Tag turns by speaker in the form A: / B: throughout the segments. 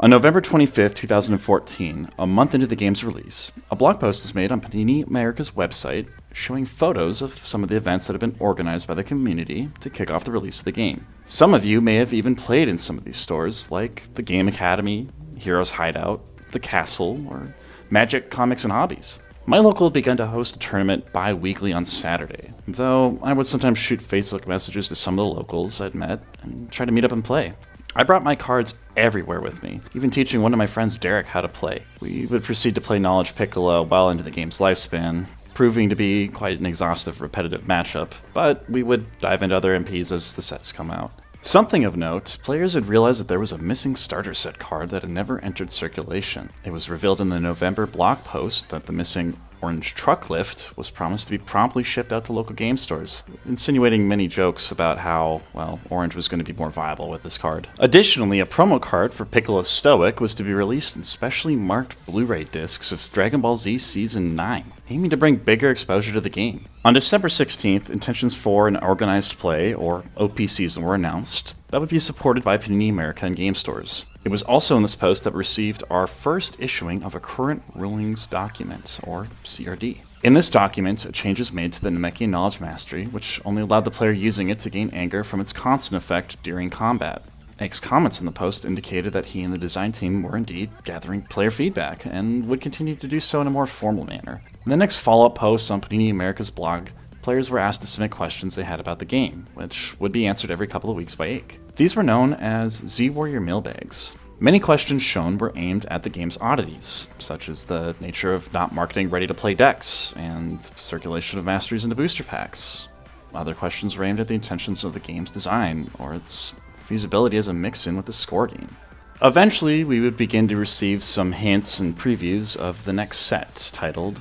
A: On November 25th, 2014, a month into the game's release, a blog post was made on Panini America's website showing photos of some of the events that have been organized by the community to kick off the release of the game. Some of you may have even played in some of these stores, like the Game Academy, Heroes Hideout, The Castle, or Magic Comics and Hobbies. My local had begun to host a tournament bi-weekly on Saturday, though I would sometimes shoot Facebook messages to some of the locals I'd met and try to meet up and play. I brought my cards everywhere with me, even teaching one of my friends, Derek, how to play. We would proceed to play Knowledge Piccolo well into the game's lifespan, proving to be quite an exhaustive, repetitive matchup, but we would dive into other MPs as the sets come out. Something of note, players had realized that there was a missing starter set card that had never entered circulation. It was revealed in the November blog post that the missing orange truck lift was promised to be promptly shipped out to local game stores, insinuating many jokes about how, well, orange was going to be more viable with this card. Additionally, a promo card for Piccolo Stoic was to be released in specially marked Blu-ray discs of Dragon Ball Z Season 9, aiming to bring bigger exposure to the game. On December 16th, intentions for an organized play, or OP season, were announced that would be supported by Panini America and game stores. It was also in this post that we received our first issuing of a current rulings document, or CRD. In this document, a change was made to the Namekian Knowledge Mastery, which only allowed the player using it to gain anger from its constant effect during combat. Egg's comments in the post indicated that he and the design team were indeed gathering player feedback, and would continue to do so in a more formal manner. In the next follow-up posts on Panini America's blog, players were asked to submit questions they had about the game, which would be answered every couple of weeks by Egg. These were known as Z-Warrior mailbags. Many questions shown were aimed at the game's oddities, such as the nature of not marketing ready-to-play decks, and circulation of masteries into booster packs. Other questions were aimed at the intentions of the game's design, or its feasibility as a mix-in with the score game. Eventually, we would begin to receive some hints and previews of the next set, titled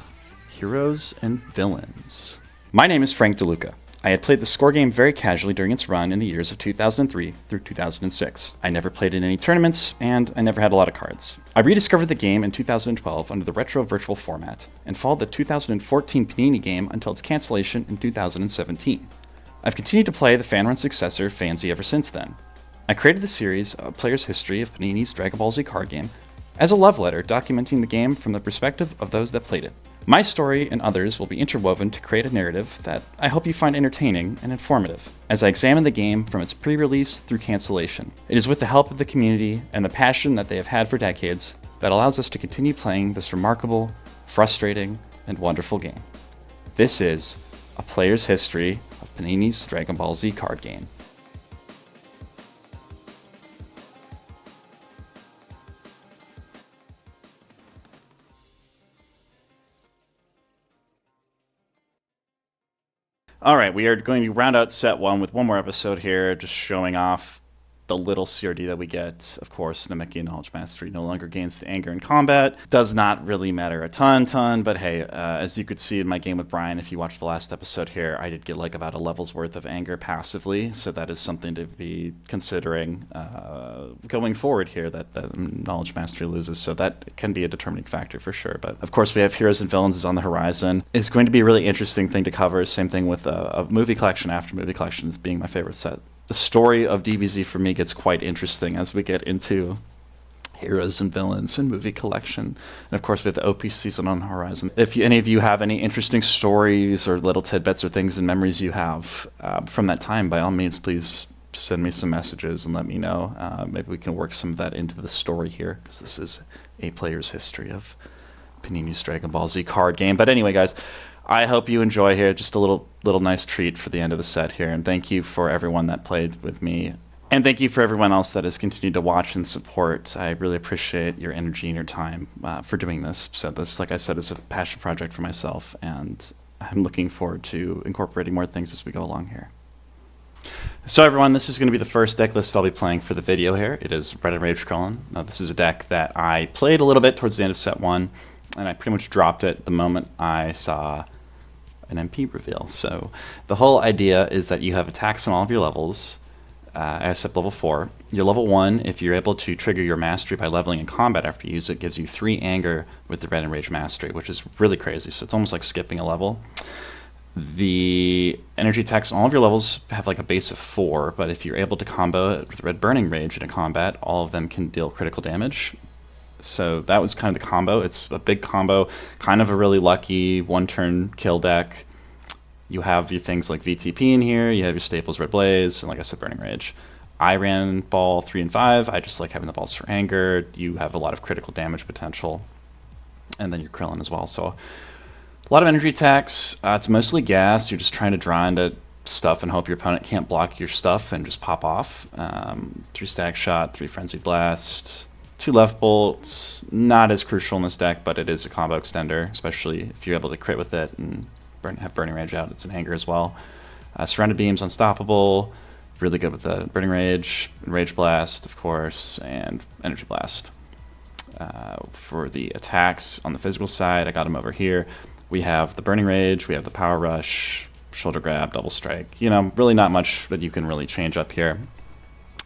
A: Heroes and Villains. My name is Frank DeLuca. I had played the score game very casually during its run in the years of 2003 through 2006. I never played in any tournaments, and I never had a lot of cards. I rediscovered the game in 2012 under the retro virtual format, and followed the 2014 Panini game until its cancellation in 2017. I've continued to play the fan-run successor, Fantasy, ever since then. I created the series, A Player's History of Panini's Dragon Ball Z card game, as a love letter documenting the game from the perspective of those that played it. My story and others will be interwoven to create a narrative that I hope you find entertaining and informative as I examine the game from its pre-release through cancellation. It is with the help of the community and the passion that they have had for decades that allows us to continue playing this remarkable, frustrating, and wonderful game. This is A Player's History of Panini's Dragon Ball Z card game. All right, we are going to round out set one with one more episode here, just showing off the little CRD that we get. Of course, Namekian Knowledge Mastery no longer gains the anger in combat. Does not really matter a ton, but hey, as you could see in my game with Brian, if you watched the last episode here, I did get like about a level's worth of anger passively, so that is something to be considering going forward here, that the Knowledge Mastery loses, so that can be a determining factor for sure. But of course, we have Heroes and Villains is on the horizon. It's going to be a really interesting thing to cover. Same thing with a movie collection after movie collections being my favorite set. The story of DBZ for me gets quite interesting as we get into Heroes and Villains and movie collection. And of course, we have the OP season on the horizon. If any of you have any interesting stories or little tidbits or things and memories you have from that time, by all means, please send me some messages and let me know. Maybe we can work some of that into the story here, because this is A Player's History of Panini's Dragon Ball Z card game. But anyway, guys, I hope you enjoy here. Just a little nice treat for the end of the set here. And thank you for everyone that played with me. And thank you for everyone else that has continued to watch and support. I really appreciate your energy and your time for doing this. So this, like I said, is a passion project for myself. And I'm looking forward to incorporating more things as we go along here. So everyone, this is going to be the first deck list I'll be playing for the video here. It is Red and Rage Krillin. Now this is a deck that I played a little bit towards the end of set one, and I pretty much dropped it the moment I saw an MP reveal. So the whole idea is that you have attacks on all of your levels, except level 4. Your level 1, if you're able to trigger your mastery by leveling in combat after you use it, gives you 3 anger with the Red and Rage Mastery, which is really crazy. So it's almost like skipping a level. The energy attacks on all of your levels have like a base of 4, but if you're able to combo it with Red Burning Rage in a combat, all of them can deal critical damage. So that was kind of the combo. It's a big combo, kind of a really lucky one-turn kill deck. You have your things like VTP in here, you have your staples Red Blaze, and like I said, Burning Rage. I ran ball 3 and 5. I just like having the balls for anger. You have a lot of critical damage potential. And then your Krillin as well. So a lot of energy attacks. It's mostly gas. You're just trying to draw into stuff and hope your opponent can't block your stuff and just pop off. 3 Static Shot, 3 Frenzied Blast, 2 Left Bolts. Not as crucial in this deck, but it is a combo extender, especially if you're able to crit with it and have Burning Rage out. It's an anger as well. Surrounded Beam's Unstoppable. Really good with the Burning Rage, Rage Blast, of course, and Energy Blast. For the attacks on the physical side, I got them over here. We have the Burning Rage, we have the Power Rush, Shoulder Grab, Double Strike. You know, really not much that you can really change up here.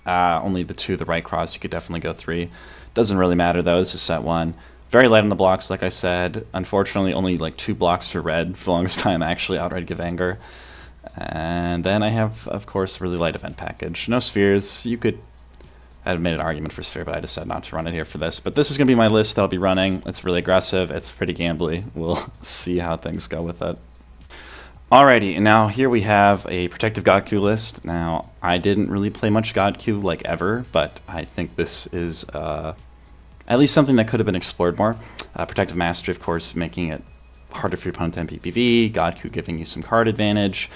A: Only the 2, the right cross, you could definitely go 3. Doesn't really matter though, this is set 1. Very light on the blocks, like I said. Unfortunately, only like 2 blocks for red for the longest time, actually, outright give anger. And then I have, of course, really light event package. No spheres. You could have made an argument for sphere, but I decided not to run it here for this. But this is going to be my list that I'll be running. It's really aggressive. It's pretty gambly. We'll see how things go with it. Alrighty, and now here we have a Protective God Q list. Now, I didn't really play much God Q like ever, but I think this is at least something that could have been explored more. Protective Mastery, of course, making it harder for your opponent to MPPV. God Q giving you some card advantage.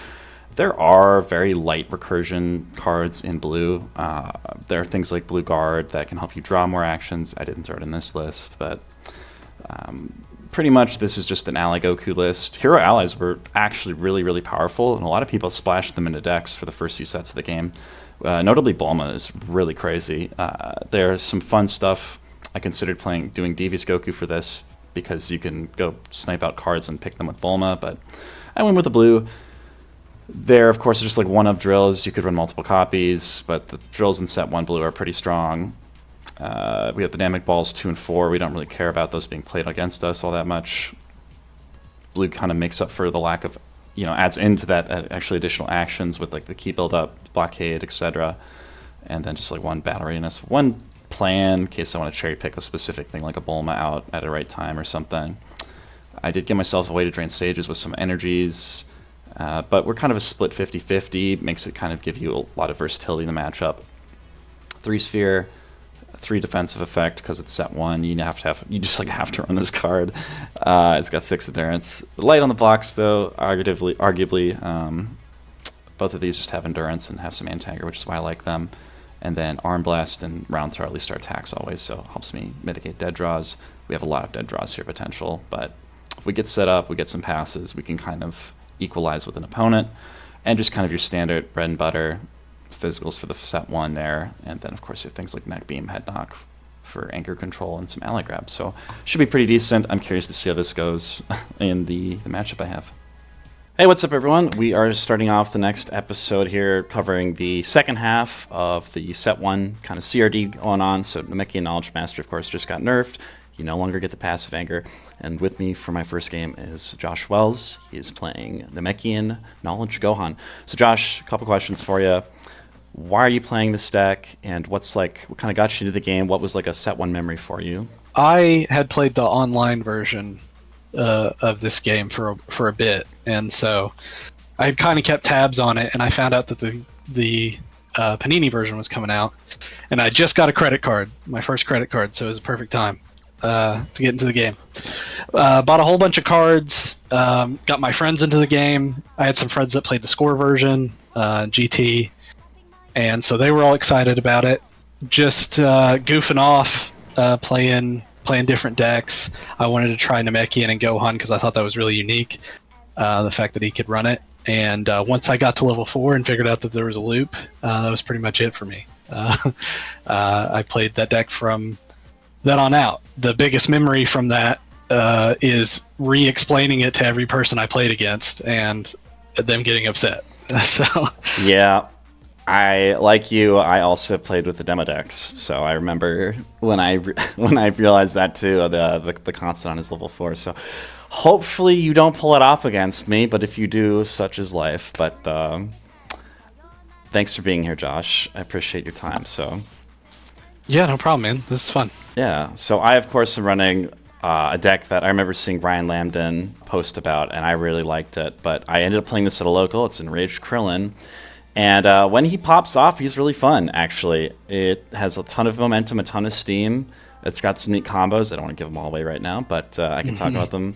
A: There are very light recursion cards in blue. There are things like Blue Guard that can help you draw more actions. I didn't throw it in this list, but pretty much this is just an Ally Goku list. Hero allies were actually really, really powerful, and a lot of people splashed them into decks for the first few sets of the game. Notably, Bulma is really crazy. There's some fun stuff. I considered doing Devious Goku for this because you can go snipe out cards and pick them with Bulma, but I went with the blue. There, of course, are just like one-of drills. You could run multiple copies, but the drills in set 1 blue are pretty strong. We have the Dynamic Balls 2 and 4. We don't really care about those being played against us all that much. Blue kind of makes up for the lack of, adds into that actually additional actions with like the key build-up, blockade, etc. And then just like 1 battle readiness, 1 plan in case I want to cherry pick a specific thing like a Bulma out at a right time or something. I did give myself a way to drain stages with some energies. But we're kind of a split 50-50, makes it kind of give you a lot of versatility in the matchup. 3 Sphere, 3 defensive effect because it's set 1. You have to run this card. It's got 6 endurance. Light on the blocks though, arguably. Both of these just have endurance and have some anti-anger, which is why I like them. And then Arm Blast and Round Throw at least our attacks always, so helps me mitigate dead draws. We have a lot of dead draws here potential, but if we get set up, we get some passes, we can kind of equalize with an opponent, and just kind of your standard bread and butter physicals for the set 1 there, and then of course you have things like Neck Beam, Head Knock for anger control, and some ally grabs. So should be pretty decent. I'm curious to see how this goes in the matchup I have. Hey, what's up everyone? We are starting off the next episode here covering the second half of the set 1 kind of CRD going on. So Namekian Knowledge Master, of course, just got nerfed. You no longer get the passive anger. And with me for my first game is Josh Wells. He is playing Namekian Knowledge Gohan. So Josh, a couple questions for you. Why are you playing this deck, and what kind of got you to the game? What was like a set 1 memory for you?
B: I had played the online version of this game for a bit, and so I had kind of kept tabs on it, and I found out that the Panini version was coming out, and I just got a credit card, my first credit card, so it was a perfect time to get into the game. Bought a whole bunch of cards, got my friends into the game. I had some friends that played the score version, GT, and so they were all excited about it. Just goofing off, playing different decks. I wanted to try Namekian and Gohan because I thought that was really unique, the fact that he could run it. And once I got to level 4 and figured out that there was a loop, that was pretty much it for me. I played that deck from then on out. The biggest memory from that is re-explaining it to every person I played against and them getting upset. So
A: yeah, I like you. I also played with the demo decks, so I remember when I when I realized that too. The constant on is level 4. So hopefully you don't pull it off against me. But if you do, such is life. But thanks for being here, Josh. I appreciate your time. So
B: Yeah, no problem, man. This is fun.
A: yeah. So I of course am running a deck that I remember seeing Brian Lambden post about, and I really liked it. But I ended up playing this at a local. It's Enraged Krillin. And when he pops off, he's really fun, actually. It has a ton of momentum, a ton of steam. It's got some neat combos. I don't want to give them all away right now, but I can talk about them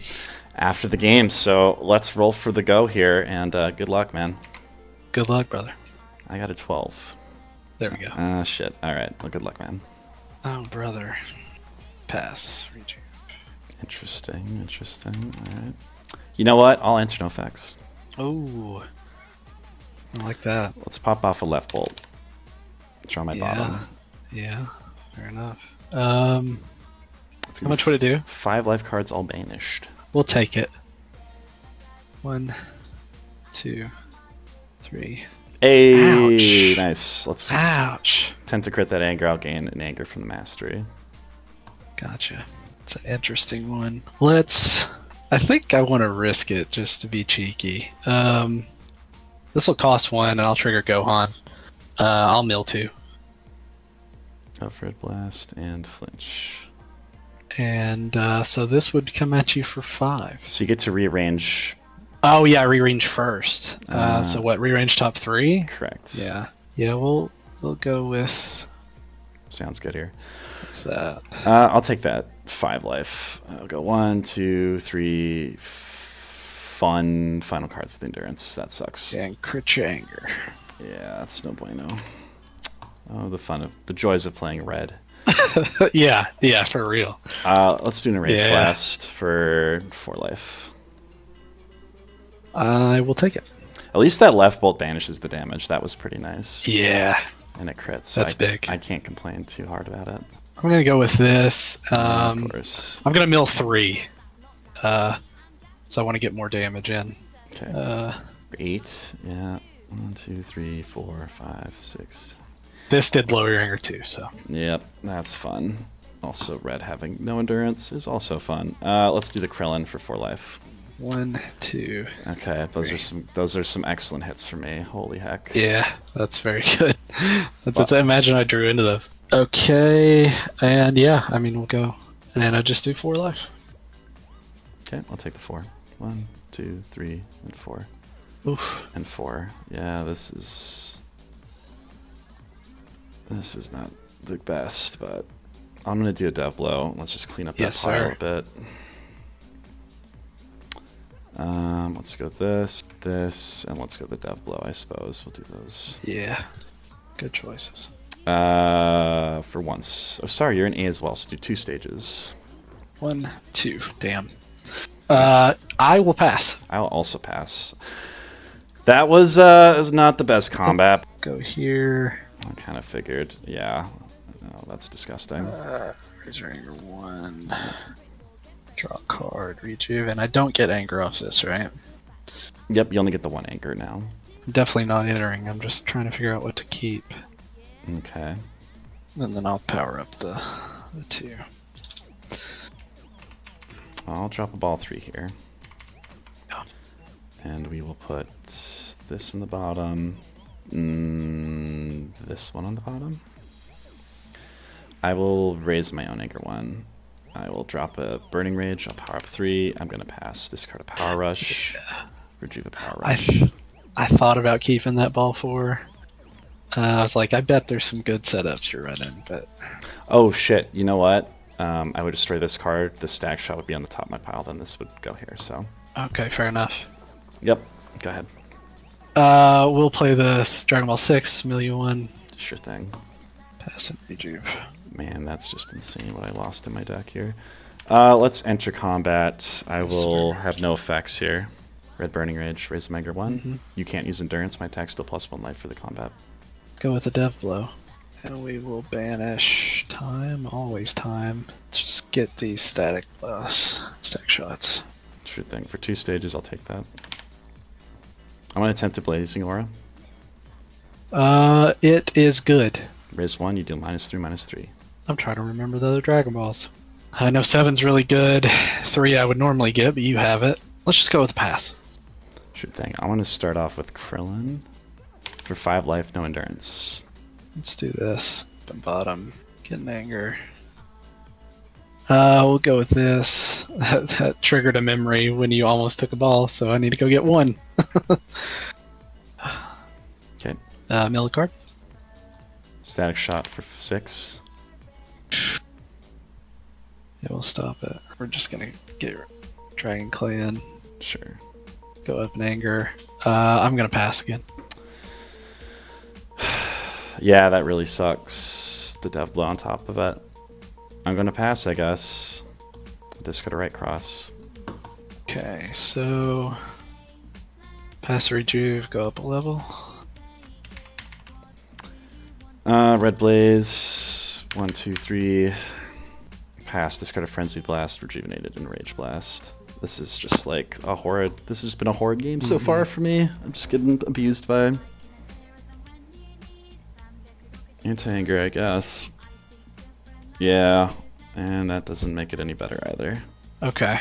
A: after the game. So let's roll for the go here, and good luck, man.
B: Good luck, brother.
A: I got a 12.
B: There we go.
A: Ah, shit. All right. Well, good luck, man.
B: Oh, brother. Pass. Reach.
A: Interesting, interesting. All right. You know what? I'll answer no effects.
B: Oh. I like that.
A: Let's pop off a left bolt. Draw my bottom.
B: Yeah. Fair enough. How much would it do?
A: 5 life cards all banished.
B: We'll take it. 1, 2, 3.
A: Hey,
B: Ouch.
A: nice. Let's
B: Ouch.
A: attempt to crit that anger. I'll gain an anger from the mastery.
B: Gotcha. It's an interesting one. I think I want to risk it just to be cheeky. This will cost 1, and I'll trigger Gohan. I'll mill 2.
A: Alfred Blast and Flinch.
B: And so this would come at you for 5.
A: So you get to rearrange.
B: Oh yeah, rearrange first. So what? Rearrange top 3.
A: Correct.
B: Yeah. Yeah. We'll go with.
A: Sounds good here.
B: What's that?
A: I'll take that 5 life. I'll go 1, 2, 3. Fun final cards with endurance. That sucks.
B: And crit your anger.
A: Yeah, that's no bueno. Oh, the joys of playing red.
B: Yeah, for real.
A: Let's do an Enraged Blast for 4 life.
B: I will take it.
A: At least that left bolt banishes the damage. That was pretty nice.
B: Yeah.
A: And it crits.
B: So that's big.
A: I can't complain too hard about it.
B: I'm gonna go with this.
A: Of course.
B: I'm gonna mill 3. So I want to get more damage in.
A: Okay. 8. Yeah. 1, 2, 3, 4, 5, 6.
B: This did lower your anger too, so.
A: Yep, that's fun. Also, red having no endurance is also fun. Let's do the Krillin for 4 life.
B: 1, 2.
A: Okay, those are some excellent hits for me. Holy heck.
B: Yeah, that's very good. I imagine I drew into those. Okay, and yeah, I mean we'll go, and I just do 4 life.
A: Okay, I'll take the 4. 1, 2, 3, and 4.
B: Oof.
A: And 4. Yeah, this is not the best, but I'm gonna do a dev blow. Let's just clean up that pile a bit. Let's go this, and let's go the dev blow, I suppose. We'll do those.
B: Yeah. Good choices.
A: For once. Oh, sorry, you're an A as well, so do 2 stages.
B: 1, 2. Damn. I will pass.
A: I'll also pass. That was not the best combat.
B: Go here.
A: I kind of figured. Yeah. Oh, that's disgusting.
B: Raise your anger 1. Draw a card. Rejuve. And I don't get anger off this, right?
A: Yep, you only get the 1 anger now.
B: I'm definitely not entering. I'm just trying to figure out what to keep.
A: Okay.
B: And then I'll power up the 2.
A: I'll drop a ball 3 here.
B: Yeah.
A: And we will put this in the bottom. This one on the bottom. I will raise my own anger 1. I will drop a Burning Rage. I'll power up 3. I'm going to pass. Discard a Power Rush.
B: Yeah.
A: Rejuve a Power Rush.
B: I thought about keeping that ball 4. I was like, I bet there's some good setups you're running, but...
A: Oh, shit. You know what? I would destroy this card. The stack shot would be on the top of my pile. Then this would go here, so...
B: Okay, fair enough.
A: Yep. Go ahead.
B: We'll play the Dragon Ball 6, Million 1.
A: Sure thing.
B: Pass and Rejuve.
A: Man, that's just insane what I lost in my deck here. Let's enter combat. I will have no effects here. Red Burning Rage, raise the anger 1.
B: Mm-hmm.
A: You can't use endurance. My attack's still +1 life for the combat.
B: Go with a Dev Blow. And we will banish time, always time. Just get these stack shots.
A: Sure thing. For 2 stages, I'll take that. I'm going to attempt a Blazing Aura.
B: It is good.
A: Raise 1, you deal -3, -3.
B: I'm trying to remember the other Dragon Balls. I know 7's really good. 3 I would normally get, but you have it. Let's just go with the pass.
A: Sure thing. I want to start off with Krillin for 5 life, no endurance.
B: Let's do this. The bottom. Get an anger. We'll go with this. That triggered a memory when you almost took a ball, so I need to go get 1.
A: Okay.
B: Mill a card.
A: Static shot for 6.
B: Yeah, we'll stop it. We're just gonna get Dragon Clay in.
A: Sure.
B: Go up in anger. I'm gonna pass again.
A: Yeah, that really sucks. The dev blow on top of it. I'm gonna pass, I guess. Discard a right cross.
B: Okay, so pass rejuve, go up a level.
A: Red Blaze. 1, 2, 3. Pass. Discard a Frenzied Blast, Rejuvenated, and Rage Blast. This is just like a horrid. This has been a horrid game so far for me. I'm just getting abused by anti-anger, I guess. Yeah, and that doesn't make it any better either.
B: Okay.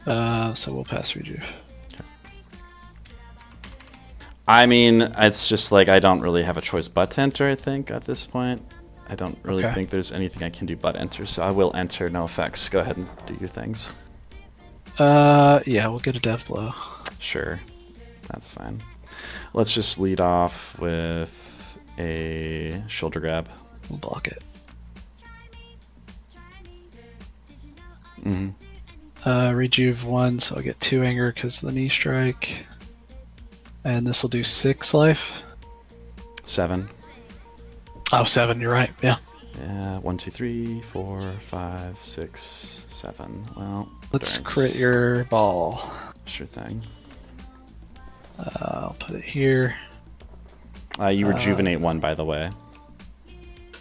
B: So we'll pass rejuve.
A: I mean, it's just like I don't really have a choice but to enter, I think, at this point. I don't really think there's anything I can do but enter, so I will enter, no effects. Go ahead and do your things.
B: Yeah, we'll get a death blow.
A: Sure, that's fine. Let's just lead off with a shoulder grab.
B: We'll block it. Rejuve 1, so I'll get 2 anger because of the knee strike. And this will do 6 life.
A: 7.
B: Oh, 7, you're right, yeah.
A: Yeah, 1, 2, 3, 4, 5, 6, 7. Well,
B: let's crit your ball.
A: Sure thing.
B: I'll put it here.
A: You rejuvenate 1, by the way.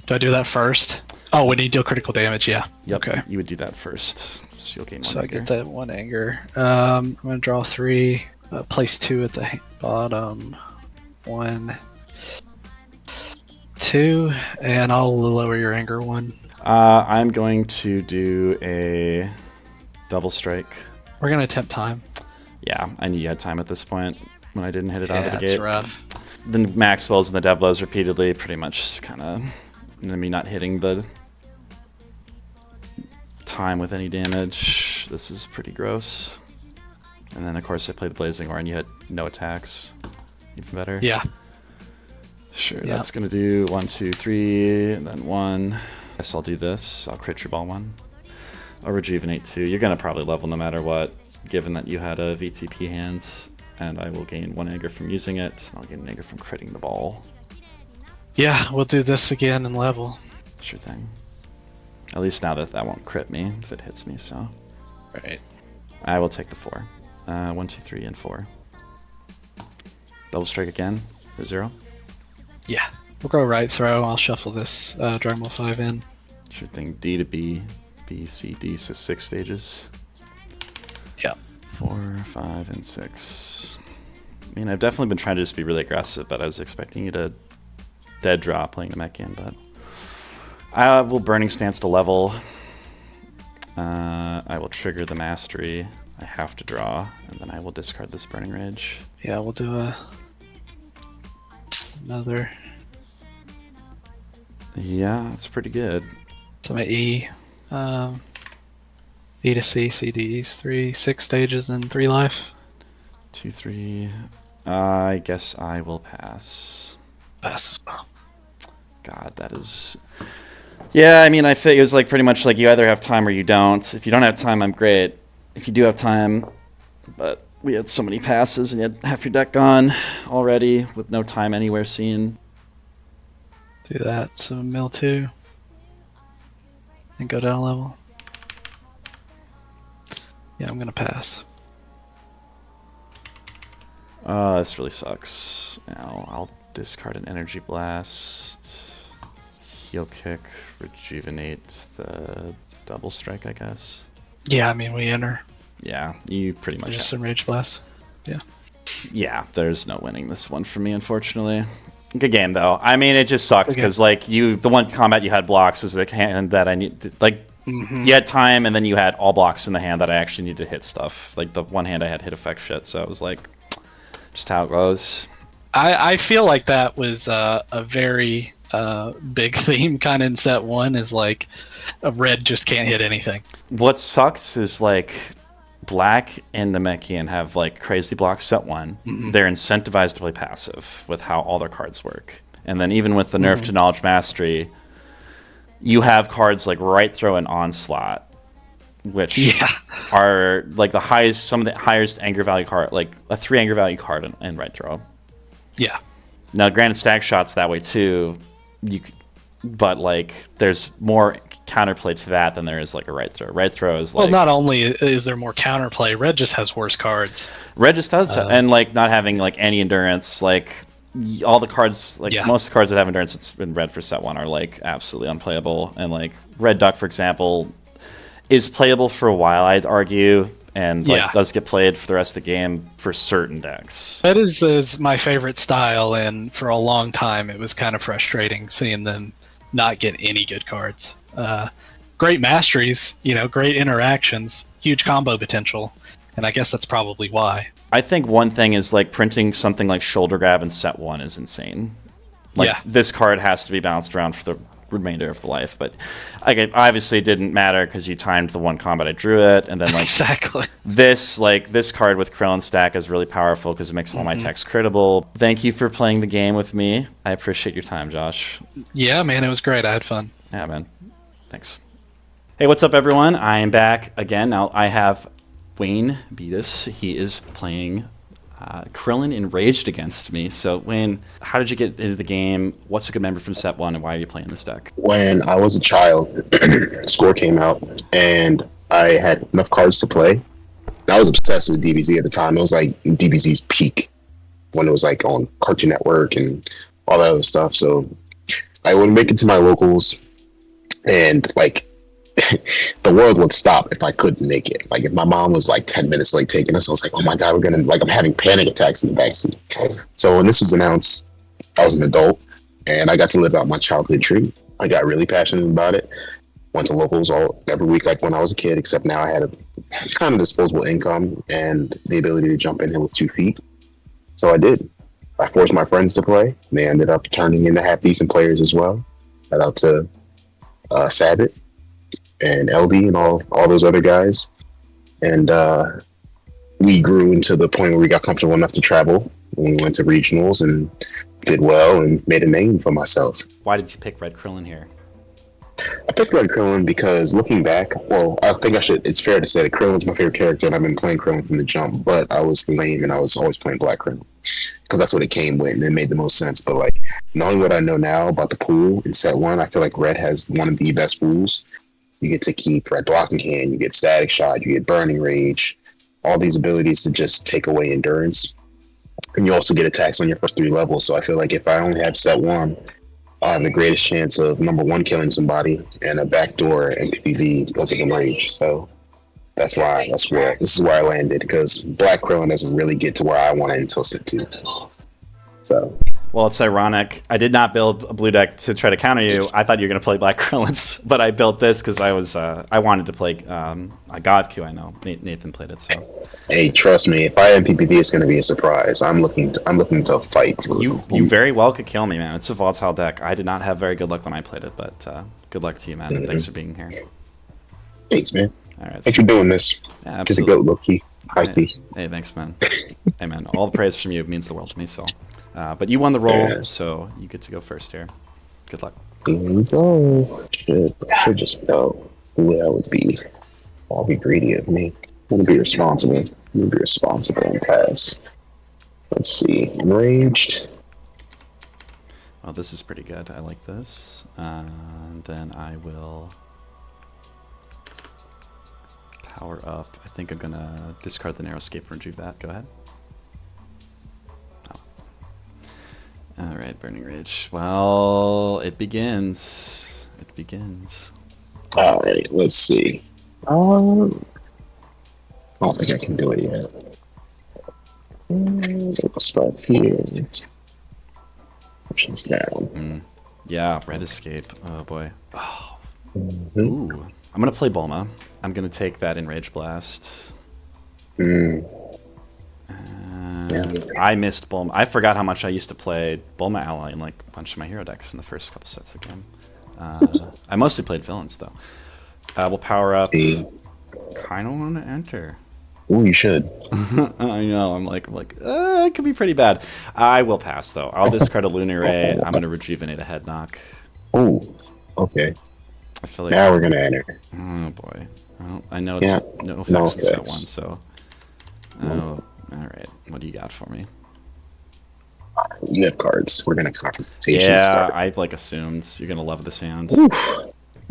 B: Do I do that first? Oh, when you deal critical damage, yeah.
A: Yep,
B: okay.
A: You would do that first, so you'll gain 1
B: So
A: anger.
B: I get that 1 anger. I'm going to draw 3. Place 2 at the bottom. 1, 2, and I'll lower your anger 1.
A: I'm going to do a double strike.
B: We're going to attempt time.
A: Yeah, I knew you had time at this point when I didn't hit it out of the
B: it's
A: gate.
B: rough.
A: The max spells and the dev blows repeatedly pretty much kind of me not hitting the time with any damage. This is pretty gross. And then of course I played the Blazing Aura and you had no attacks. Even better.
B: Yeah.
A: Sure, that's gonna do 1, 2, 3, and then 1. Guess I'll do this. I'll crit your ball 1. I'll rejuvenate 2. You're gonna probably level no matter what, given that you had a VTP hand. And I will gain 1 anger from using it. I'll gain an anger from critting the ball.
B: Yeah, we'll do this again and level.
A: Sure thing. At least now that won't crit me if it hits me, so.
B: Right.
A: I will take the 4. 1, 2, 3, and 4. Double strike again for 0.
B: Yeah. We'll go right throw. I'll shuffle this Dragon Ball 5 in.
A: Sure thing. D to B, B, C, D, so 6 stages.
B: Yeah.
A: 4, 5, and 6. I mean, I've definitely been trying to just be really aggressive, but I was expecting you to dead draw playing the Namekian, but I will Burning Stance to level. I will trigger the Mastery. I have to draw, and then I will discard this Burning Rage.
B: Yeah, we'll do another.
A: Yeah, that's pretty good.
B: So my E. E to C, C to E's 3, 6 stages and 3 life.
A: 2, 3. I guess I will pass.
B: Pass as well.
A: God, that is... Yeah, I mean, I think it was like pretty much like you either have time or you don't. If you don't have time, I'm great. If you do have time, but we had so many passes and you had half your deck gone already with no time anywhere seen.
B: Do that. So mill 2. And go down a level. Yeah, I'm gonna pass.
A: This really sucks. Now I'll discard an Energy Blast, Heal Kick, Rejuvenate the double strike, I guess.
B: Yeah, I mean we enter.
A: Yeah, you pretty much
B: Just some Rage Blast. Yeah.
A: Yeah, there's no winning this one for me, unfortunately. Good game though. I mean, it just sucked because like the one combat you had blocks was the hand that I need. Like you had time, and then you had all blocks in the hand that I actually needed to hit stuff. Like the one hand I had hit effect shit, so it was like just how it goes.
B: I feel like that was a very big theme kind of in set one. Is like a red just can't hit anything.
A: What sucks is like Black and Namekian have like crazy blocks set one. They're incentivized to play passive with how all their cards work. And then even with the nerf to Knowledge Mastery, you have cards like Right Throw and Onslaught, which are like the highest, some of the highest anger value card, like a 3 anger value card in Right Throw.
B: Yeah.
A: Now, granted, Stack Shot's that way too. But like, there's more counterplay to that than there is like a Right Throw. Right Throw is like,
B: well, not only is there more counterplay, red just has worse cards.
A: Red just does, and like not having like any endurance, like all the cards, like most of the cards that have endurance, it's been red for set one are like absolutely unplayable. And like Red Duck, for example, is playable for a while, I'd argue, and like does get played for the rest of the game for certain decks.
B: That is my favorite style, and for a long time it was kind of frustrating seeing them not get any good cards. Great masteries, great interactions, huge combo potential, and I guess that's probably why.
A: I think one thing is like printing something like Shoulder Grab in set one is insane. Like this card has to be bounced around for the remainder of the life, but it obviously didn't matter because you timed the one combat I drew it, and then like
B: exactly
A: this card with Krillin Stack is really powerful because it makes all my techs critable. Thank you for playing the game with me. I appreciate your time, Josh.
B: Yeah, man, it was great. I had fun.
A: Yeah, man. Thanks. Hey, what's up, everyone? I am back again. Now I have Wayne Beatus. He is playing Krillin Enraged against me. So, Wayne, how did you get into the game? What's a good memory from set one, and why are you playing this deck?
C: When I was a child, Score came out, and I had enough cards to play. I was obsessed with DBZ at the time. It was like DBZ's peak when it was like on Cartoon Network and all that other stuff. So I would make it to my locals, and like the world would stop if I couldn't make it. Like if my mom was like 10 minutes late taking us, I was like, oh my God, I'm having panic attacks in the backseat. So when this was announced, I was an adult and I got to live out my childhood dream. I got really passionate about it. Went to locals every week like when I was a kid, except now I had a kind of disposable income and the ability to jump in here with 2 feet. So I did. I forced my friends to play. They ended up turning into half-decent players as well. Shout out to Sabbath and LB and all those other guys. And we grew into the point where we got comfortable enough to travel. And we went to regionals and did well and made a name for myself.
A: Why did you pick Red Krillin here?
C: I picked Red Krillin because looking back, well, I think it's fair to say that Krillin's my favorite character and I've been playing Krillin from the jump, but I was lame and I was always playing Black Krillin because that's what it came with and it made the most sense. But like, knowing what I know now about the pool in set one, I feel like Red has one of the best pools. You get to keep Red Blocking Hand, you get Static Shot, you get Burning Rage, all these abilities to just take away endurance. And you also get attacks on your first 3 levels. So I feel like if I only have set one, I have the greatest chance of number 1 killing somebody and a backdoor MPV because of Enrage. So this is where I landed because Black Krillin doesn't really get to where I want it until set 2. So.
A: Well, it's ironic. I did not build a blue deck to try to counter you. I thought you were going to play Black Krillins, but I built this because I wanted to play a God Q. I know Nathan played it. So. Hey,
C: trust me, if I am PPV, it's going to be a surprise. I'm looking to fight.
A: You very well could kill me, man. It's a volatile deck. I did not have very good luck when I played it, but good luck to you, man. And thanks for being here.
C: Thanks, man.
A: All right.
C: Thanks for doing this.
A: Yeah, absolutely.
C: Just a goat, low key, high key.
A: Hey, thanks, man. Hey, man. All the praise from you means the world to me. So. But you won the roll, so you get to go first here. Good luck.
C: Here we go. I should just know who that would be. I'll be greedy of me. I'm going to be responsible. I'm going to be responsible and pass. Let's see. Enraged.
A: Well, this is pretty good. I like this. And then I will power up. I think I'm going to discard the Narrowscape and retrieve that. Go ahead. All right, Burning Rage. Well, it begins. It begins.
C: All right, let's see. I don't think I can do it yet. Let's start here. Push this down.
A: Yeah, red escape. Oh boy.
C: Mhm.
A: Ooh. I'm gonna play Bulma. I'm gonna take that Enrage Blast.
C: Mm.
A: I missed Bulma. I forgot how much I used to play Bulma Ally in like a bunch of my hero decks in the first couple sets of the game. I mostly played villains though. We'll power up.
C: See.
A: Kind of want to enter.
C: Ooh, you should.
A: I know. I'm like, it could be pretty bad. I will pass though. I'll discard a Lunar Ray. I'm gonna rejuvenate a Head Knock.
C: Ooh, okay.
A: I feel like.
C: Now we're gonna enter.
A: Oh boy. Well, I know it's no effects in set one, so. Oh, all right. What do you got for me?
C: You have cards. We're gonna confrontation
A: Yeah,
C: start.
A: I like assumed you're gonna love this hand.
C: Oof.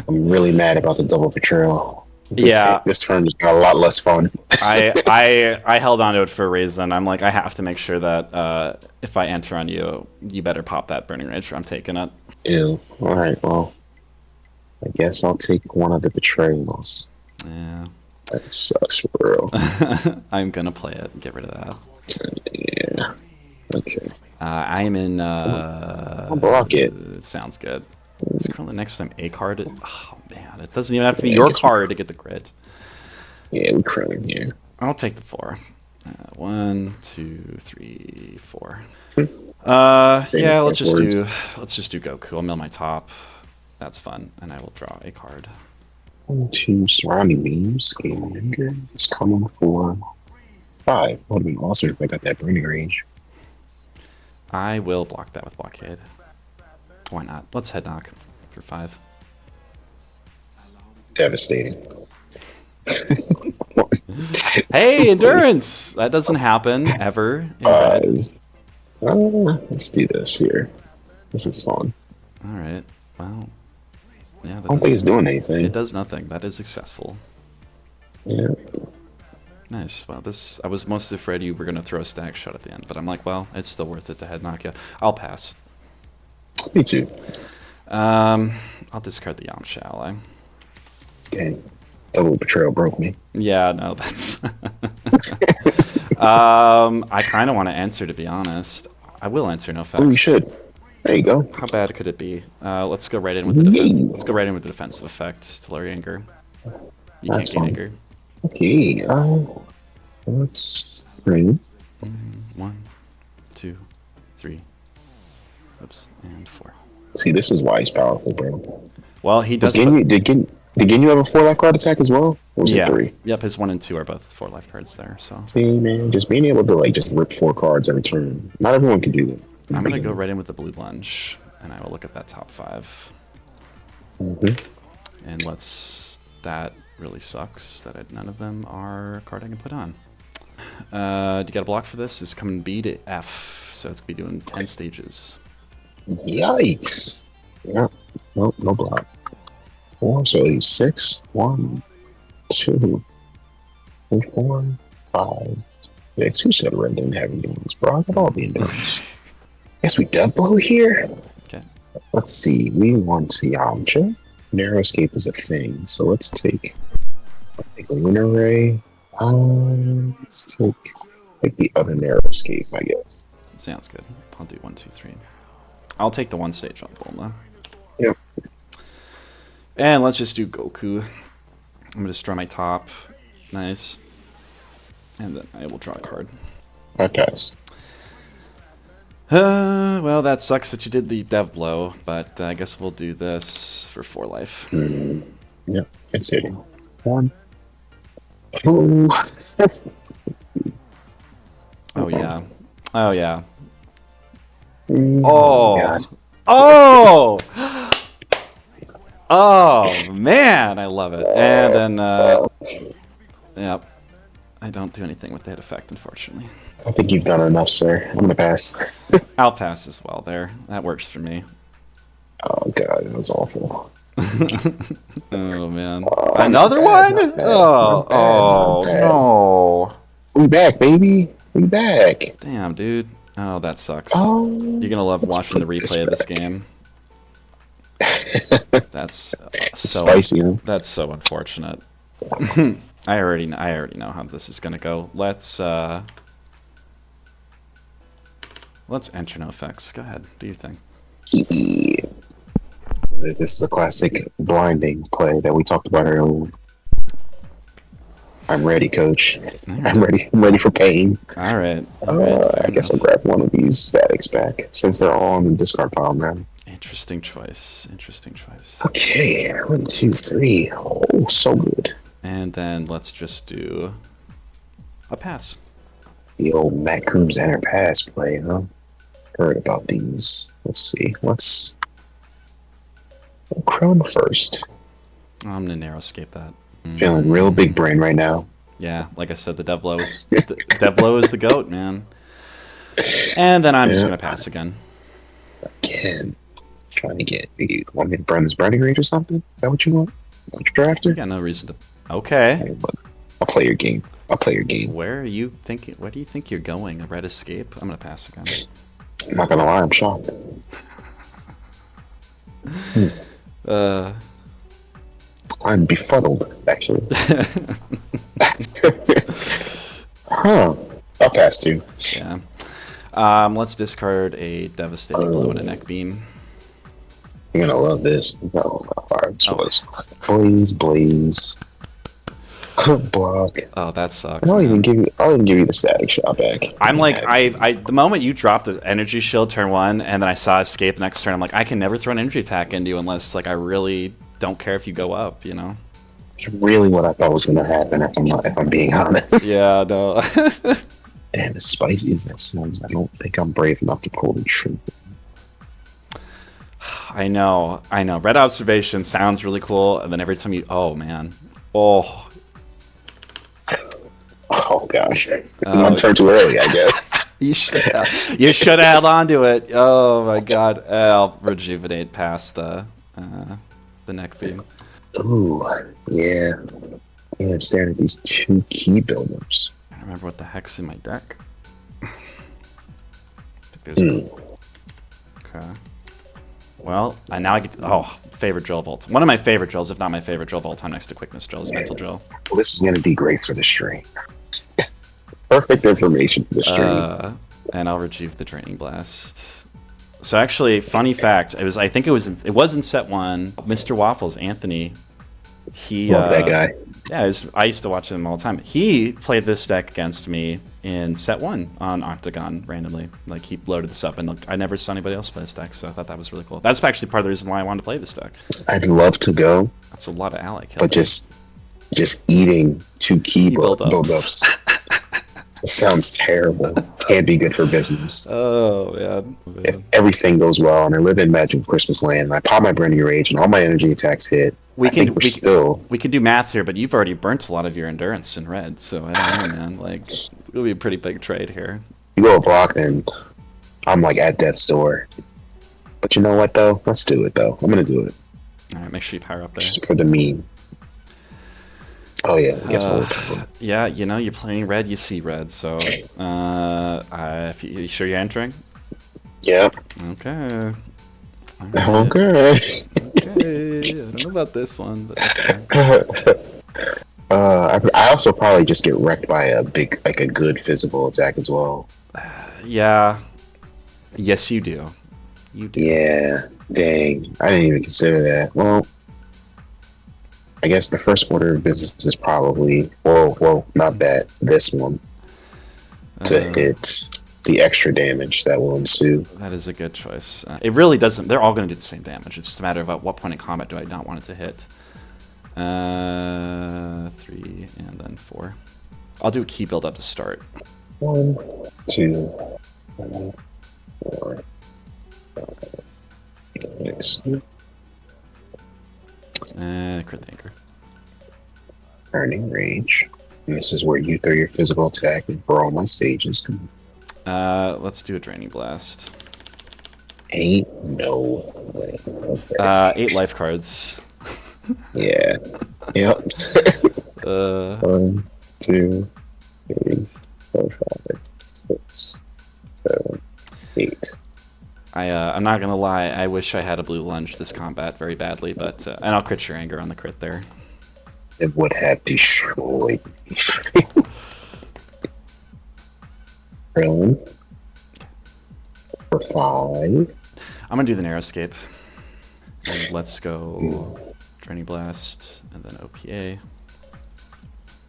C: I'm really mad about the double betrayal. This turn just got a lot less fun.
A: I held on to it for a reason. I'm like, I have to make sure that if I enter on you, you better pop that Burning Rage or I'm taking it.
C: Ew. All right. Well, I guess I'll take one of the betrayals.
A: Yeah.
C: That sucks for real.
A: I'm gonna play it and get rid of that.
C: Yeah. Okay.
A: I'm in.
C: I'll block it.
A: Sounds good. Is currently next time a card? Oh man, it doesn't even have to be your card to get the grit.
C: Yeah, we're crowning here.
A: I'll take the 4. 1, 2, 3, 4.
C: Hmm.
A: Yeah, let's just do Goku. I'll mill my top. That's fun, and I will draw a card.
C: 1, 2 surrounding beams. A Linger is coming for 5. Would have been awesome if I got that burning range.
A: I will block that with Blockade. Why not? Let's Head Knock for 5.
C: Devastating.
A: Hey, Endurance! That doesn't happen ever in red.
C: Let's do this here. This is fun.
A: Alright, well. Yeah,
C: I don't think it's doing anything.
A: It does nothing. That is successful.
C: Yeah.
A: Nice. Well, I was mostly afraid you were going to throw a Stack Shot at the end, but I'm like, well, it's still worth it to Head Knock you. I'll pass.
C: Me too.
A: I'll discard the Yamcha Ally.
C: Dang. Double betrayal broke me.
A: Yeah, no, that's... I kind of want to enter, to be honest. I will enter, no effects.
C: Oh, you should. There you go.
A: How bad could it be? Let's go right in with the let's go right in with the defensive effect to lower your anger. You can't gain anger.
C: Okay. Let's bring
A: 1, 2, 3. Oops, and 4.
C: See, this is why he's powerful, bro.
A: Well, he does.
C: Did Ginyu have a 4-life card attack as well? Or was it 3?
A: Yep, his 1 and 2 are both 4-life cards there. So.
C: See, man, just being able to like just rip 4 cards every turn. Not everyone can do that.
A: I'm gonna go right in with the blue lunge, and I will look at that top 5.
C: Mm-hmm.
A: And that really sucks that none of them are a card I can put on. Do you got a block for this? It's coming B to F, so it's gonna be doing 10 stages.
C: Yikes! Yeah, no block. 4, so he's 6. 1, 2, 3, 4, 5, 6. Who said red didn't have endurance, bro? I could all be endurance. Guess we death blow here.
A: Okay.
C: Let's see. We want Yamcha. Narrow escape is a thing, so let's take a Lunar Ray. Let's take the other narrow escape, I guess.
A: Sounds good. I'll do 1, 2, 3. I'll take the 1 stage on Bulma.
C: Yep.
A: And let's just do Goku. I'm gonna destroy my top. Nice. And then I will draw a card.
C: I pass.
A: Well, that sucks that you did the dev blow, but I guess we'll do this for 4 life.
C: Yep, it's hitting. 1. Oh.
A: Oh yeah. Oh yeah.
C: Oh. God.
A: Oh. Oh man, I love it. And then, yep. I don't do anything with the hit effect, unfortunately.
C: I think you've done enough, sir. I'm gonna pass.
A: I'll pass as well there. That works for me.
C: Oh god, that was awful.
A: Oh man. Another one? Oh no.
C: We back, baby. We back.
A: Damn, dude. Oh, that sucks.
C: Oh,
A: You're gonna love watching the replay of this game. That's so
C: spicy, huh?
A: That's so unfortunate. I already know how this is gonna go. Let's enter no effects. Go ahead, do your thing.
C: Yeah. This is the classic blinding play that we talked about earlier. I'm ready, coach. I'm ready. I'm ready for pain.
A: All right.
C: I guess I'll grab one of these statics back since they're all on the discard pile now.
A: Interesting choice. Interesting choice.
C: Okay, 1, 2, 3. Oh, so good.
A: And then let's just do a pass.
C: The old Matt Coombs enter pass play, huh? Heard about these. Let's see. Let's Chrome first.
A: I'm gonna narrow escape that.
C: Feeling real big brain right now.
A: Yeah, like I said, the dev blow is the goat, man. And then I'm just gonna pass again.
C: Again, trying to get. You want me to burn this burning rage or something? Is that what you want? What you're after?
A: You got no reason to. Okay.
C: I'll play your game.
A: Where do you think you're going? A red escape? I'm gonna pass again.
C: I'm not gonna lie, I'm shocked. I'm befuddled, actually. Huh. I'll pass too.
A: Yeah. Let's discard a devastating blow and a neck beam.
C: You're gonna love this. No, blaze. Block.
A: Oh, that sucks.
C: I'll even give you the static shot back.
A: I'm like, the moment you dropped the energy shield turn 1, and then I saw escape next turn, I'm like, I can never throw an energy attack into you unless like I really don't care if you go up, you know?
C: It's really what I thought was gonna happen if I'm being honest.
A: Yeah, no.
C: And as spicy as that sounds, I don't think I'm brave enough to pull the trigger.
A: I know. Red observation sounds really cool, and then every time you, oh man, oh
C: gosh, one turn too early, I guess.
A: You should have held on to it. Oh my god, I'll rejuvenate past the neck beam.
C: Ooh, yeah. I'm staring at these 2 key builders.
A: I don't remember what the heck's in my deck. I think there's okay. Well, now I get favorite drill vault. One of my favorite drills, if not my favorite drill of all time, next to quickness drill, is mental drill.
C: Well, this is going to be great for the stream. Perfect information for the stream.
A: And I'll retrieve the draining blast. So actually, funny fact, it was in set 1. Mr. Waffles, Anthony. He
C: love that guy.
A: Yeah, I used to watch him all the time. He played this deck against me in set 1 on Octagon randomly. Like he loaded this up, and I never saw anybody else play this deck, so I thought that was really cool. That's actually part of the reason why I wanted to play this deck.
C: I'd love to go.
A: That's a lot of ally kill.
C: But just eating 2 key build-ups. Sounds terrible. Can't be good for business.
A: Oh, man.
C: If everything goes well and I live in Magic Christmas Land and I pop my Burning Rage and all my energy attacks hit, we can do
A: math here, but you've already burnt a lot of your endurance in red, so I don't know, man. Like, it'll be a pretty big trade here.
C: You go a block, then I'm like at death's door. But you know what, though? Let's do it, though. I'm going to do it.
A: All right, make sure you power up there.
C: Just for the meme. Oh, yeah. I guess
A: yeah, you're playing red, you see red, so if you sure you're entering?
C: Yep.
A: Okay.
C: Right. Okay.
A: I don't know about this one, but okay.
C: I also probably just get wrecked by a good physical attack as well.
A: Yeah. Yes, you do. You do.
C: Yeah. Dang. I didn't even consider that. Well, I guess the first order of business is probably, not that, this one, to hit the extra damage that will ensue.
A: That is a good choice. It really doesn't, they're all going to do the same damage. It's just a matter of at what point in combat do I not want it to hit. 3 and then 4. I'll do a key build up to start.
C: 1, 2, 3, 4, 5, 6.
A: Crit the anchor.
C: Burning Rage. And this is where you throw your physical attack for all my stages.
A: Let's do a Draining Blast.
C: Ain't no way. Okay.
A: 8 life cards.
C: Yeah. Yep. 1, 2, 3, 4, 5, 6, 7, 8.
A: I'm not gonna lie, I wish I had a blue lunge this combat very badly, but and I'll crit your anger on the crit there.
C: It would have destroyed me. Krillin for 5.
A: I'm gonna do the Narrowscape. And let's go Draining Blast, and then OPA.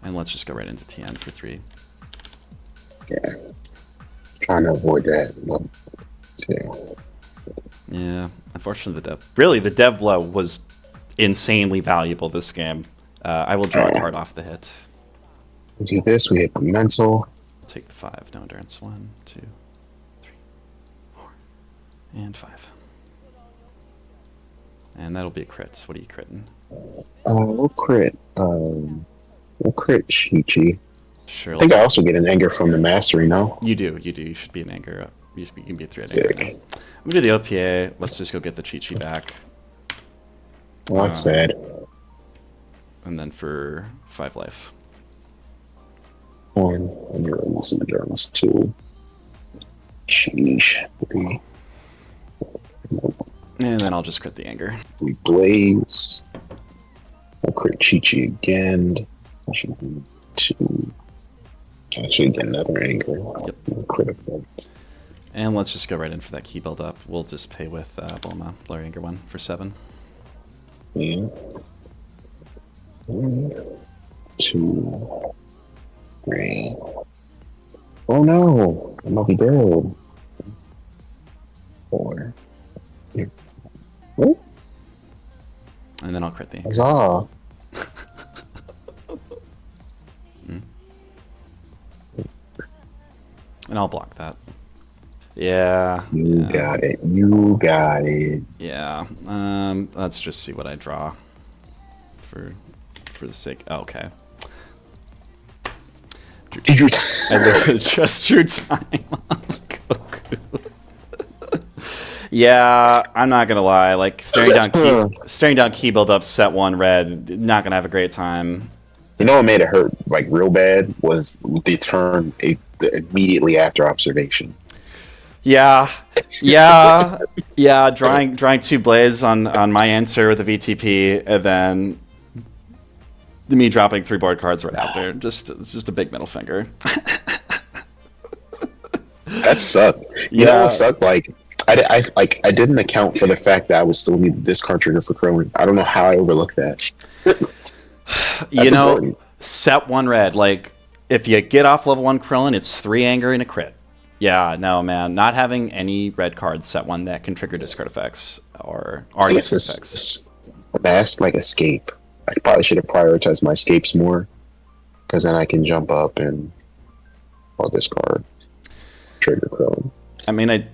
A: And let's just go right into TN for 3.
C: Yeah. Trying to avoid that. But,
A: yeah, unfortunately the dev blow was insanely valuable this game. I will draw a card off the hit.
C: We do this, we hit the mental.
A: I'll take the 5, no endurance. 1, 2, 3, 4, and 5. And that'll be a crit. What are you critting?
C: We'll crit. We'll crit Chi-Chi.
A: Sure.
C: I think I also get an anger from the mastery, no?
A: You do. You should be an anger. You can be a 3 at anger. Now. I'm gonna do the OPA. Let's just go get the Chi-Chi back.
C: Well, that's sad.
A: And then for 5 life.
C: 1, and you're releasing the journals. 2. Sheesh. 3.
A: And then I'll just crit the anger.
C: 3 blaze. I'll crit Chi-Chi again. I should do 2. Actually, get another anger.
A: Yep.
C: Critical.
A: And let's just go right in for that key build up. We'll just pay with Bulma, Blurry Anger 1 for 7.
C: Yeah. 1, 2, 3. Oh no! I'm gonna be dead. 4. What?
A: And then I'll crit the anger.
C: Huzzah!
A: And I'll block that. Yeah.
C: You got it. You got it.
A: Yeah. Let's just see what I draw. For the sake. Oh, okay.
C: Did you?
A: I literally just drew time off Goku. Yeah, I'm not gonna lie. Like staring down key build up set 1 red. Not gonna have a great time.
C: You know what made it hurt like real bad was the turn immediately after observation.
A: Yeah. Drawing 2 blaze on my answer with a VTP, and then me dropping 3 board cards right after. It's just a big middle finger.
C: That sucked. You know what sucked? Like I didn't account for the fact that I would still need the discard trigger for Krillin. I don't know how I overlooked that.
A: You know,
C: important.
A: set 1 red. Like if you get off level 1 Krillin, it's 3 anger and a crit. Yeah, no, man. Not having any red cards set 1 that can trigger discard effects or discard effects.
C: Fast like escape. I probably should have prioritized my escapes more, because then I can jump up and discard trigger Krillin.
A: I mean, I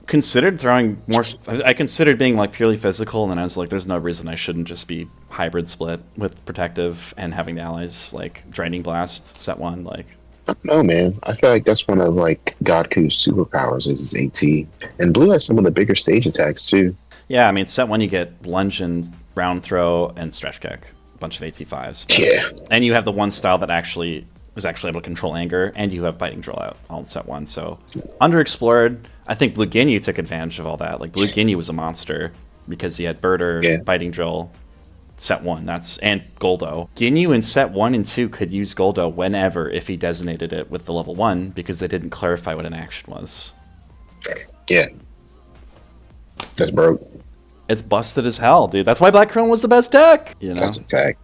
A: considered throwing more. I considered being like purely physical, and then I was like, "There's no reason I shouldn't just be hybrid split with protective and having the allies like Draining Blast set 1." Like,
C: no, man. I feel like that's one of like Godku's superpowers is his AT, and Blue has some of the bigger stage attacks too.
A: Yeah, I mean, set 1 you get lunge and round throw and stretch kick, a bunch of AT5s.
C: Yeah,
A: and you have the one style that actually is actually able to control anger, and you have biting drill out all in set 1. So underexplored. I think Blue Ginyu took advantage of all that. Like Blue Ginyu was a monster because he had Birder, biting drill, set 1. And Goldo. Ginyu in set 1 and 2 could use Goldo whenever if he designated it with the level 1 because they didn't clarify what an action was.
C: Yeah. That's broke.
A: It's busted as hell, dude. That's why Black Krillin was the best deck. You know?
C: That's a fact.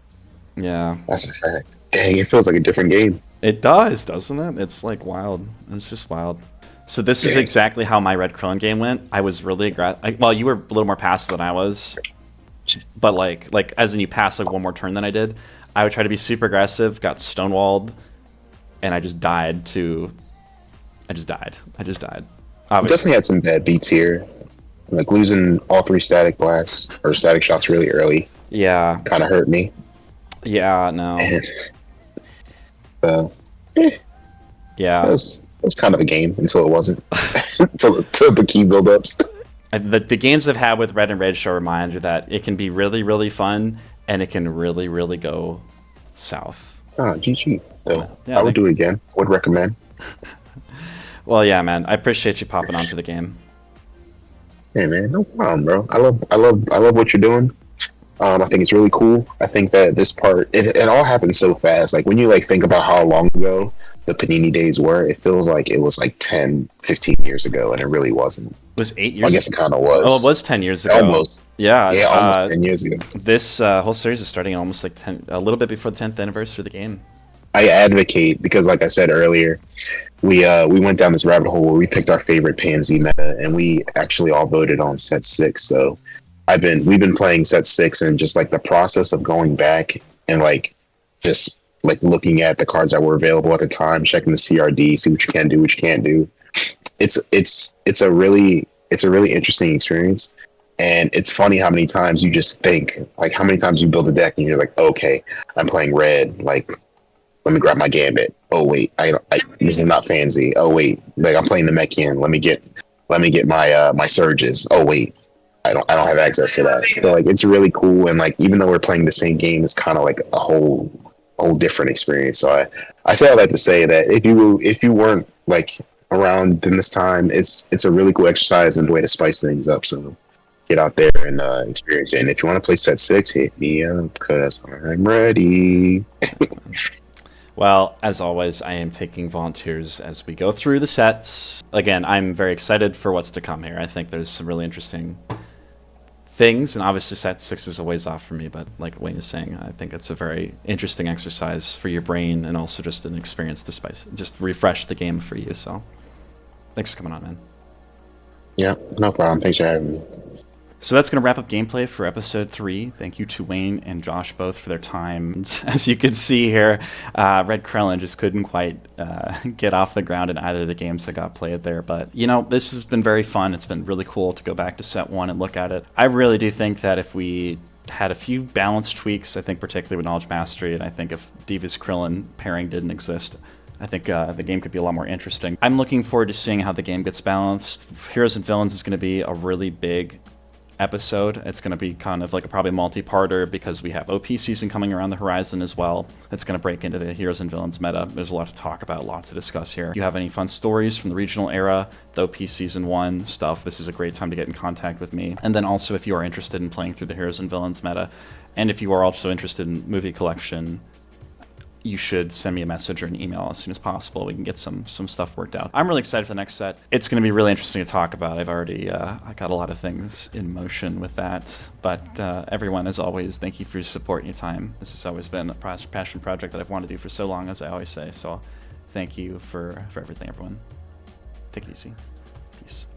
A: Yeah.
C: That's a fact. Dang, it feels like a different game.
A: It does, doesn't it? It's like wild. It's just wild. So this is exactly how my Red Krillin game went. I was really aggressive. Well, you were a little more passive than I was. But like as in you passed like 1 more turn than I did. I would try to be super aggressive, got stonewalled, and I just died. I just died. Obviously.
C: Definitely had some bad beats here. Like losing all 3 static blasts or static shots really early.
A: Yeah.
C: Kind of hurt me.
A: Yeah, no. Yeah.
C: It was kind of a game until it wasn't. until the key build-ups.
A: The games I've had with Red and Red show a reminder that it can be really, really fun, and it can really, really go south.
C: GG. Though.
A: Yeah,
C: I would do it again. Would recommend.
A: Well, yeah, man. I appreciate you popping on for the game.
C: Hey, man, no problem, bro. I love what you're doing. I think it's really cool. I think that this part, it all happened so fast. Like when you like think about how long ago the Panini days were, it feels like it was like 10, 15 years ago, and it really wasn't.
A: It was 8
C: I
A: years
C: guess it kind of
A: Oh, it
C: was.
A: was 10 years ago.
C: Almost.
A: Yeah.
C: Yeah, almost 10 years ago.
A: This whole series is starting almost like a little bit before the 10th anniversary of the game.
C: I advocate because, like I said earlier, we went down this rabbit hole where we picked our favorite Pansy meta, and we actually all voted on set 6. So we've been playing set 6, and just like the process of going back and like just like looking at the cards that were available at the time, checking the CRD, see what you can do, what you can't do. It's a really interesting experience. And it's funny how many times you just think, like how many times you build a deck and you're like, okay, I'm playing red, like let me grab my Gambit. Oh wait, this is not fancy. Oh wait, like I'm playing the Mechian. Let me get my my Surges. Oh wait, I don't have access to that. So like it's really cool, and like even though we're playing the same game, it's kind of like a whole different experience. So I say all that to say that if you weren't like around in this time, it's a really cool exercise and a way to spice things up. So get out there and experience it. And if you want to play set 6, hit me up because I'm ready.
A: Well, as always, I am taking volunteers as we go through the sets. Again, I'm very excited for what's to come here. I think there's some really interesting things, and obviously set 6 is a ways off for me, but like Wayne is saying, I think it's a very interesting exercise for your brain and also just an experience to just refresh the game for you. So thanks for coming on, man.
C: Yeah, no problem. Thanks for having me.
A: So that's going to wrap up gameplay for episode 3. Thank you to Wayne and Josh both for their time. As you can see here, Red Krellin just couldn't quite get off the ground in either of the games that got played there. But, you know, this has been very fun. It's been really cool to go back to set 1 and look at it. I really do think that if we had a few balance tweaks, I think particularly with Knowledge Mastery, and I think if DBZ Krillin pairing didn't exist, I think the game could be a lot more interesting. I'm looking forward to seeing how the game gets balanced. Heroes and Villains is going to be a really big episode. It's going to be kind of like a probably multi-parter because we have OP season coming around the horizon as well. It's going to break into the Heroes and Villains meta. There's a lot to talk about, a lot to discuss here. If you have any fun stories from the regional era, the OP season 1 stuff, this is a great time to get in contact with me. And then also if you are interested in playing through the Heroes and Villains meta, and if you are also interested in movie collection, you should send me a message or an email as soon as possible. We can get some stuff worked out. I'm really excited for the next set. It's going to be really interesting to talk about. I've already I got a lot of things in motion with that. But everyone, as always, thank you for your support and your time. This has always been a passion project that I've wanted to do for so long, as I always say. So thank you for everything, everyone. Take it easy. Peace.